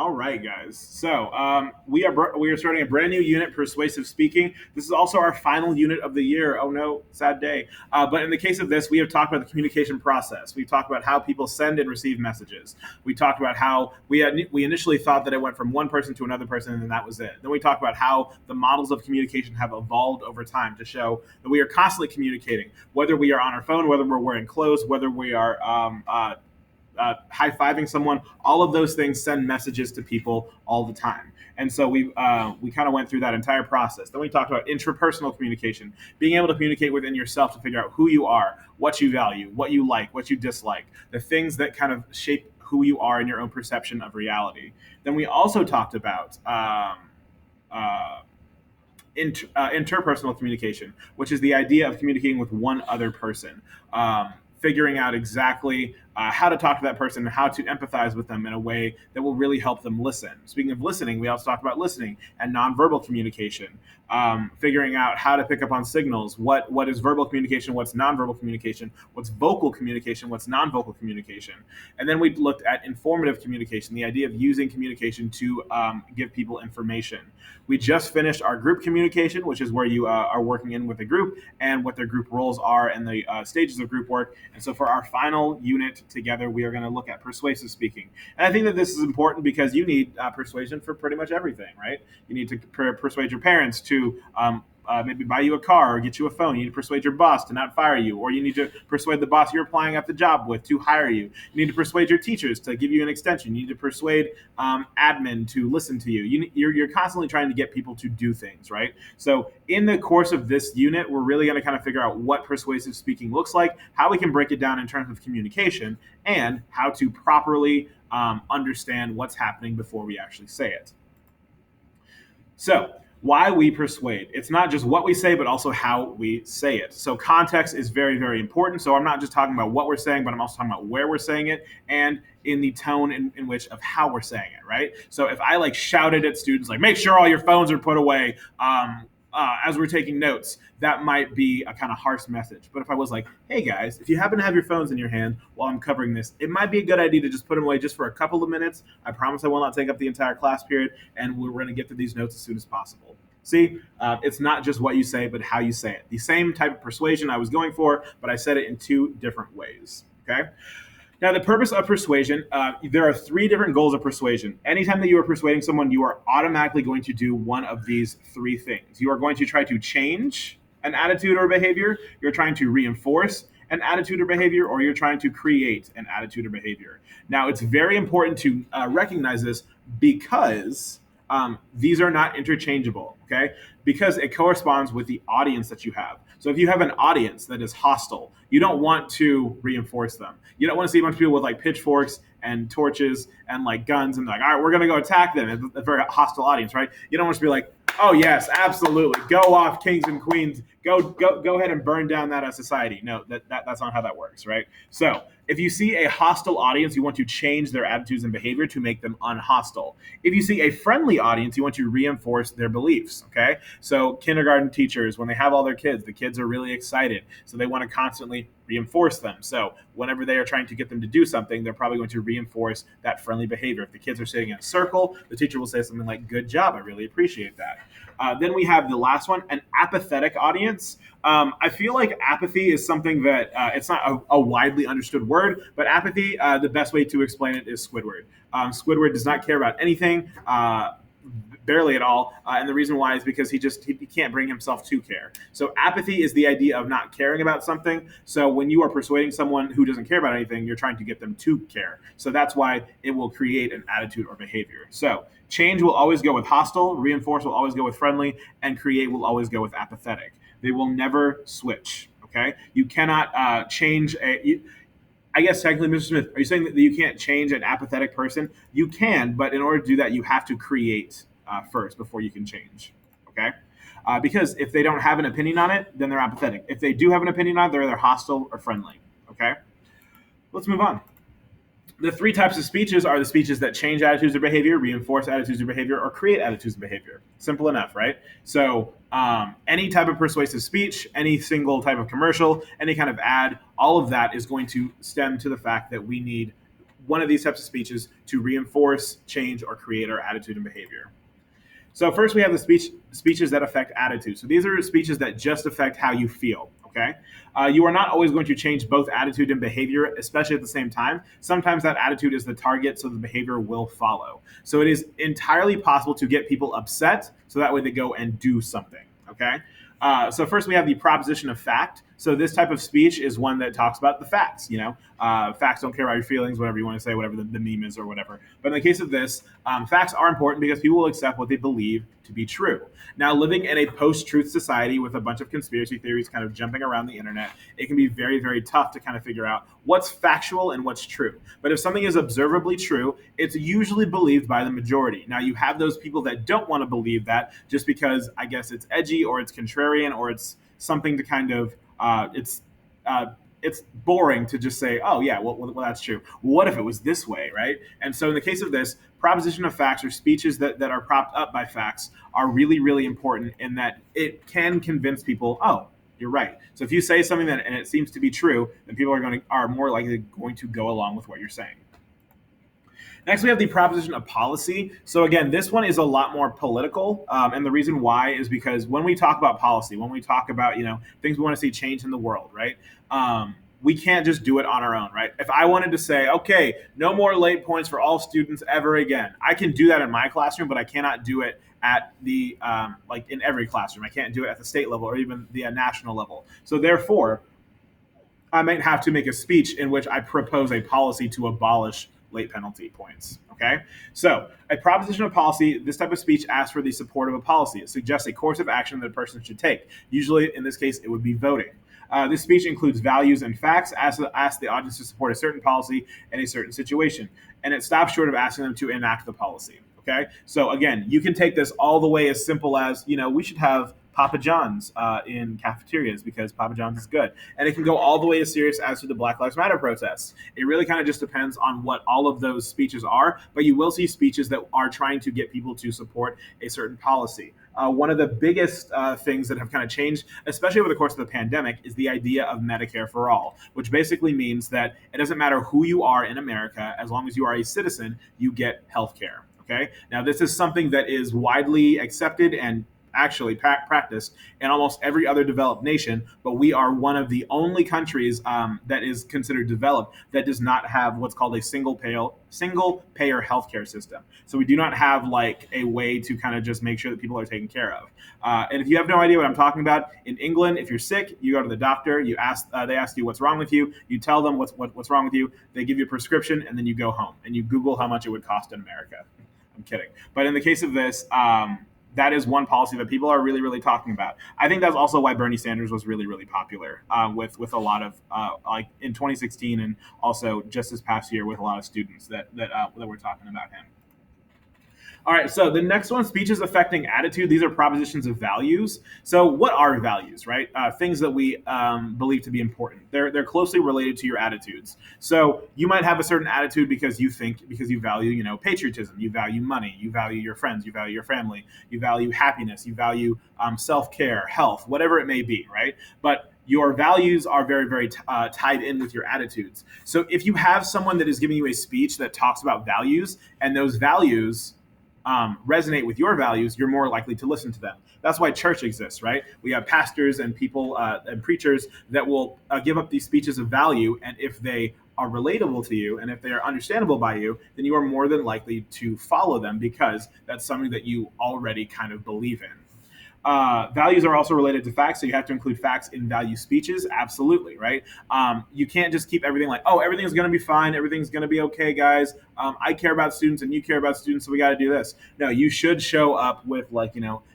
All right, guys. So we are starting a brand new unit, persuasive speaking. This is also our final unit of the year. Oh no, sad day. But in the case of this, we have talked about the communication process. We've talked about how people send and receive messages. We talked about how we initially thought that it went from one person to another person, and then that was it. Then we talked about how the models of communication have evolved over time to show that we are constantly communicating, whether we are on our phone, whether we're wearing clothes, whether we are high fiving someone. All of those things send messages to people all the time. And so we kind of went through that entire process. Then we talked about intrapersonal communication, being able to communicate within yourself to figure out who you are, what you value, what you like, what you dislike, the things that kind of shape who you are in your own perception of reality. Then we also talked about uh, interpersonal communication, which is the idea of communicating with one other person, figuring out exactly how to talk to that person and how to empathize with them in a way that will really help them listen. Speaking of listening, we also talked about listening and nonverbal communication, figuring out how to pick up on signals, what is verbal communication, what's nonverbal communication, what's vocal communication, what's nonvocal communication. And then we looked at informative communication, the idea of using communication to give people information. We just finished our group communication, which is where you are working in with a group and what their group roles are and the stages of group work. And so for our final unit together, we are going to look at persuasive speaking. And I think that this is important because you need persuasion for pretty much everything, right? You need to persuade your parents to maybe buy you a car or get you a phone. You need to persuade your boss to not fire you, or you need to persuade the boss you're applying at the job with to hire you. You need to persuade your teachers to give you an extension. You need to persuade admin to listen to you. You're constantly trying to get people to do things, right? So in the course of this unit, we're really going to kind of figure out what persuasive speaking looks like, how we can break it down in terms of communication, and how to properly understand what's happening before we actually say it. So, why we persuade. It's not just what we say, but also how we say it. So, context is very, very important. So, I'm not just talking about what we're saying, but I'm also talking about where we're saying it and in the tone in which of how we're saying it, right? So, if I like shouted at students, like, make sure all your phones are put away, as we're taking notes, that might be a kind of harsh message. But if I was like, hey guys, if you happen to have your phones in your hand while I'm covering this, it might be a good idea to just put them away just for a couple of minutes. I promise I will not take up the entire class period, and we're going to get to these notes as soon as possible. See, it's not just what you say, but how you say it. The same type of persuasion I was going for, but I said it in two different ways. Okay. Now, the purpose of persuasion, there are three different goals of persuasion. Anytime that you are persuading someone, you are automatically going to do one of these three things. You are going to try to change an attitude or behavior, you're trying to reinforce an attitude or behavior, or you're trying to create an attitude or behavior. Now, it's very important to recognize this because these are not interchangeable, okay? Because it corresponds with the audience that you have. So if you have an audience that is hostile, you don't want to reinforce them. You don't want to see a bunch of people with like pitchforks and torches and like guns and like, all right, we're gonna go attack them. It's a very hostile audience, right? You don't want to be like, oh yes, absolutely, go off, kings and queens, go ahead and burn down that society. No, that's not how that works, right? So if you see a hostile audience, you want to change their attitudes and behavior to make them unhostile. If you see a friendly audience, you want to reinforce their beliefs. Okay, so kindergarten teachers, when they have all their kids, the kids are really excited, so they want to constantly reinforce them. So whenever they are trying to get them to do something, they're probably going to reinforce that friendly behavior. If the kids are sitting in a circle, the teacher will say something like, good job, I really appreciate that. Then we have the last one, an apathetic audience. I feel like apathy is something that it's not a widely understood word, but apathy, the best way to explain it is Squidward. Squidward does not care about anything. Barely at all, and the reason why is because he can't bring himself to care. So apathy is the idea of not caring about something. So when you are persuading someone who doesn't care about anything, you're trying to get them to care. So that's why it will create an attitude or behavior. So change will always go with hostile, reinforce will always go with friendly, and create will always go with apathetic. They will never switch. Okay, you cannot change a. I guess technically, Mr. Smith, are you saying that you can't change an apathetic person? You can, but in order to do that, you have to create first before you can change. Okay? Because if they don't have an opinion on it, then they're apathetic. If they do have an opinion on it, they're either hostile or friendly. Okay? Let's move on. The three types of speeches are the speeches that change attitudes or behavior, reinforce attitudes or behavior, or create attitudes and behavior. Simple enough, right? So, any type of persuasive speech, any single type of commercial, any kind of ad, all of that is going to stem to the fact that one of these types of speeches to reinforce, change, or create our attitude and behavior. So first we have the speeches that affect attitude. So these are speeches that just affect how you feel. Okay, you are not always going to change both attitude and behavior, especially at the same time. Sometimes that attitude is the target, so the behavior will follow. So it is entirely possible to get people upset, so that way they go and do something. Okay. So first we have the proposition of fact. So this type of speech is one that talks about the facts. Facts don't care about your feelings, whatever you want to say, whatever the meme is or whatever. But in the case of this, facts are important because people will accept what they believe to be true. Now, living in a post-truth society with a bunch of conspiracy theories kind of jumping around the internet, it can be very, very tough to kind of figure out what's factual and what's true. But if something is observably true, it's usually believed by the majority. Now, you have those people that don't want to believe that just because I guess it's edgy or it's contrarian or it's something to kind of uh, it's boring to just say, oh yeah, well that's true. What if it was this way, right? And so in the case of this, proposition of facts or speeches that are propped up by facts are really, really important in that it can convince people, oh, you're right. So if you say something that and it seems to be true, then people are more likely going to go along with what you're saying. Next, we have the proposition of policy. So again, this one is a lot more political, and the reason why is because when we talk about policy, when we talk about things we want to see change in the world, right? We can't just do it on our own, right? If I wanted to say, okay, no more late points for all students ever again, I can do that in my classroom, but I cannot do it at the like in every classroom. I can't do it at the state level or even the national level. So therefore, I might have to make a speech in which I propose a policy to abolish late penalty points. Okay, so a proposition of policy, this type of speech asks for the support of a policy. It suggests a course of action that a person should take. Usually, in this case, it would be voting. This speech includes values and facts, asks the audience to support a certain policy in a certain situation, and it stops short of asking them to enact the policy. Okay, so again, you can take this all the way as simple as we should have Papa John's in cafeterias because Papa John's is good. And it can go all the way as serious as to the Black Lives Matter protests. It really kind of just depends on what all of those speeches are, but you will see speeches that are trying to get people to support a certain policy. One of the biggest things that have kind of changed, especially over the course of the pandemic, is the idea of Medicare for all, which basically means that it doesn't matter who you are in America, as long as you are a citizen, you get health care. Okay? Now, this is something that is widely accepted and actually practiced in almost every other developed nation, but we are one of the only countries that is considered developed that does not have what's called a single payer healthcare system. So we do not have like a way to kind of just make sure that people are taken care of. And if you have no idea what I'm talking about, in England, if you're sick, you go to the doctor. They ask you what's wrong with you. You tell them what's wrong with you. They give you a prescription, and then you go home and you Google how much it would cost in America. I'm kidding, but in the case of this. That is one policy that people are really, really talking about. I think that's also why Bernie Sanders was really, really popular with a lot of like in 2016 and also just this past year with a lot of students that were talking about him. All right, so the next one, speeches affecting attitude. These are propositions of values. So what are values, right? Things that we believe to be important. They're closely related to your attitudes. So you might have a certain attitude because you value, patriotism, you value money, you value your friends, you value your family, you value happiness, you value self-care, health, whatever it may be, right? But your values are very, very tied in with your attitudes. So if you have someone that is giving you a speech that talks about values and those values resonate with your values, you're more likely to listen to them. That's why church exists, right? We have pastors and people and preachers that will give up these speeches of value, and if they are relatable to you and if they are understandable by you, then you are more than likely to follow them because that's something that you already kind of believe in. Values are also related to facts, so you have to include facts in value speeches. Absolutely, right? You can't just keep everything like, oh, everything's going to be fine, everything's going to be okay, guys. I care about students and you care about students, so we got to do this. No, you should show up with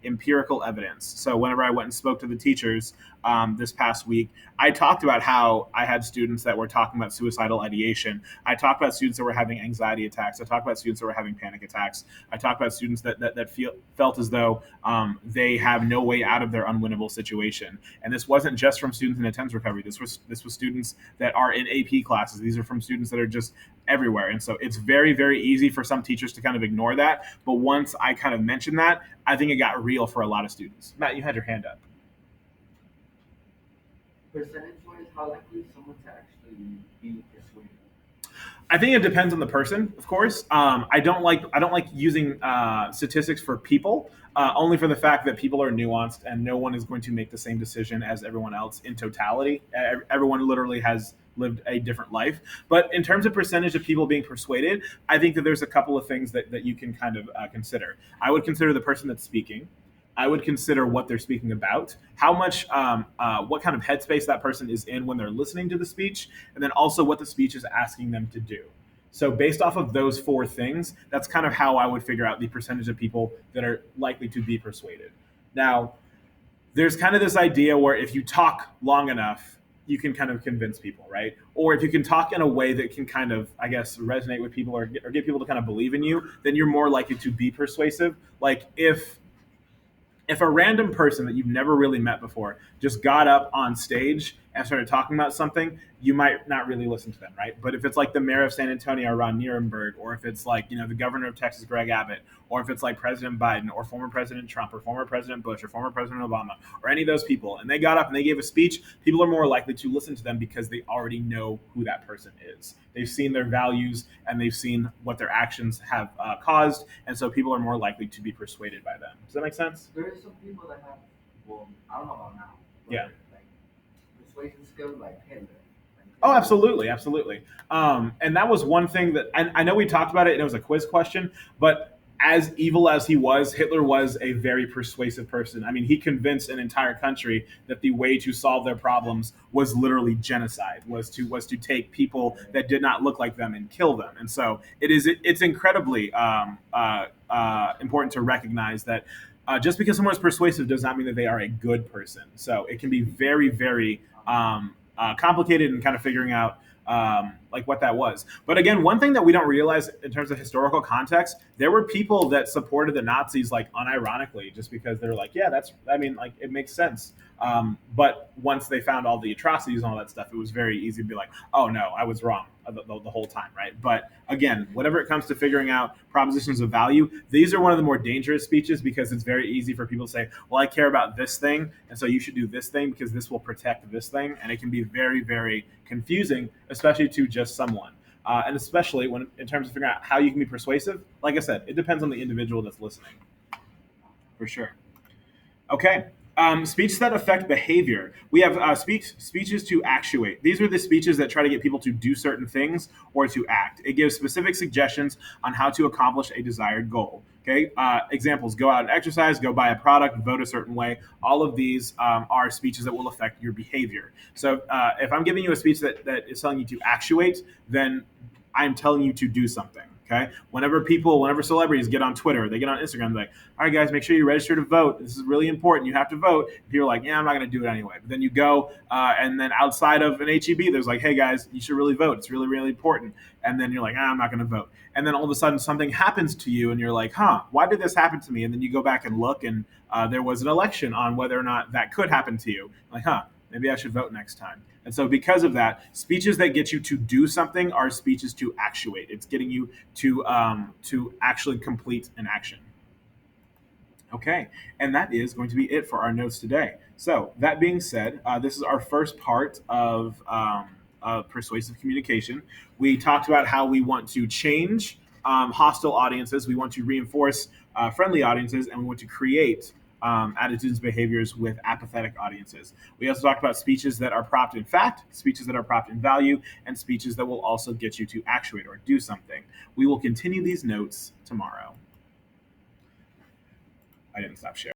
empirical evidence. So whenever I went and spoke to the teachers this past week, I talked about how I had students that were talking about suicidal ideation. I talked about students that were having anxiety attacks. I talked about students that were having panic attacks. I talked about students that felt as though they have no way out of their unwinnable situation. And this wasn't just from students in attendance recovery. This was students that are in AP classes. These are from students that are just everywhere. And so it's very, very easy for some teachers to kind of ignore that. But once I kind of mentioned that, I think it got real for a lot of students. Matt, you had your hand up. Percentage wise, how likely is someone to actually be persuaded? I think it depends on the person, of course. I don't like using statistics for people, only for the fact that people are nuanced and no one is going to make the same decision as everyone else in totality. Everyone literally has lived a different life. But in terms of percentage of people being persuaded, I think that there's a couple of things that you can kind of consider. I would consider the person that's speaking. I would consider what they're speaking about, how much, what kind of headspace that person is in when they're listening to the speech, and then also what the speech is asking them to do. So, based off of those four things, that's kind of how I would figure out the percentage of people that are likely to be persuaded. Now, there's kind of this idea where if you talk long enough, you can kind of convince people, right? Or if you can talk in a way that can kind of, I guess, resonate with people or get people to kind of believe in you, then you're more likely to be persuasive. Like if a random person that you've never really met before just got up on stage and started talking about something, you might not really listen to them, right? But if it's like the mayor of San Antonio, Ron Nierenberg, or if it's like, the governor of Texas, Greg Abbott, or if it's like President Biden, or former President Trump, or former President Bush, or former President Obama, or any of those people, and they got up and they gave a speech, people are more likely to listen to them because they already know who that person is. They've seen their values and they've seen what their actions have caused, and so people are more likely to be persuaded by them. Does that make sense? There are some people that have, well, I don't know about now, but Yeah. like persuasion skills like Hitler. Like Oh, Hitler. absolutely, absolutely. And that was one thing that I know we talked about it, and it was a quiz question. But as evil as he was, Hitler was a very persuasive person. I mean, he convinced an entire country that the way to solve their problems was literally genocide, was to take people that did not look like them and kill them. And so it's incredibly important to recognize that. Just because someone is persuasive does not mean that they are a good person. So it can be very, very complicated and kind of figuring out like what that was. But again, one thing that we don't realize in terms of historical context, there were people that supported the Nazis like unironically, just because they're like, yeah, I mean, like it makes sense. But once they found all the atrocities and all that stuff, it was very easy to be like, oh no, I was wrong the whole time, right? But again, whenever it comes to figuring out propositions of value, these are one of the more dangerous speeches because it's very easy for people to say, well, I care about this thing, and so you should do this thing because this will protect this thing, and it can be very, very confusing, especially to just someone. And especially when, in terms of figuring out how you can be persuasive, like I said, it depends on the individual that's listening, for sure. Okay. Speeches that affect behavior. We have speeches to actuate. These are the speeches that try to get people to do certain things or to act. It gives specific suggestions on how to accomplish a desired goal. Okay. Examples: go out and exercise, go buy a product, vote a certain way. All of these are speeches that will affect your behavior. So if I'm giving you a speech that is telling you to actuate, then I'm telling you to do something. Okay. Whenever celebrities get on Twitter, they get on Instagram, they're like, all right, guys, make sure you register to vote. This is really important. You have to vote. People are like, yeah, I'm not going to do it anyway. But then you go, and then outside of an HEB, there's like, hey, guys, you should really vote. It's really, really important. And then you're like, I'm not going to vote. And then all of a sudden something happens to you, and you're like, why did this happen to me? And then you go back and look, and there was an election on whether or not that could happen to you. Like, maybe I should vote next time. And so, because of that, speeches that get you to do something are speeches to actuate. It's getting you to actually complete an action. Okay, and that is going to be it for our notes today. So, that being said, this is our first part of persuasive communication. We talked about how we want to change hostile audiences, we want to reinforce friendly audiences, and we want to create attitudes, behaviors with apathetic audiences. We also talked about speeches that are propped in fact, speeches that are propped in value, and speeches that will also get you to actuate or do something. We will continue these notes tomorrow. I didn't stop sharing.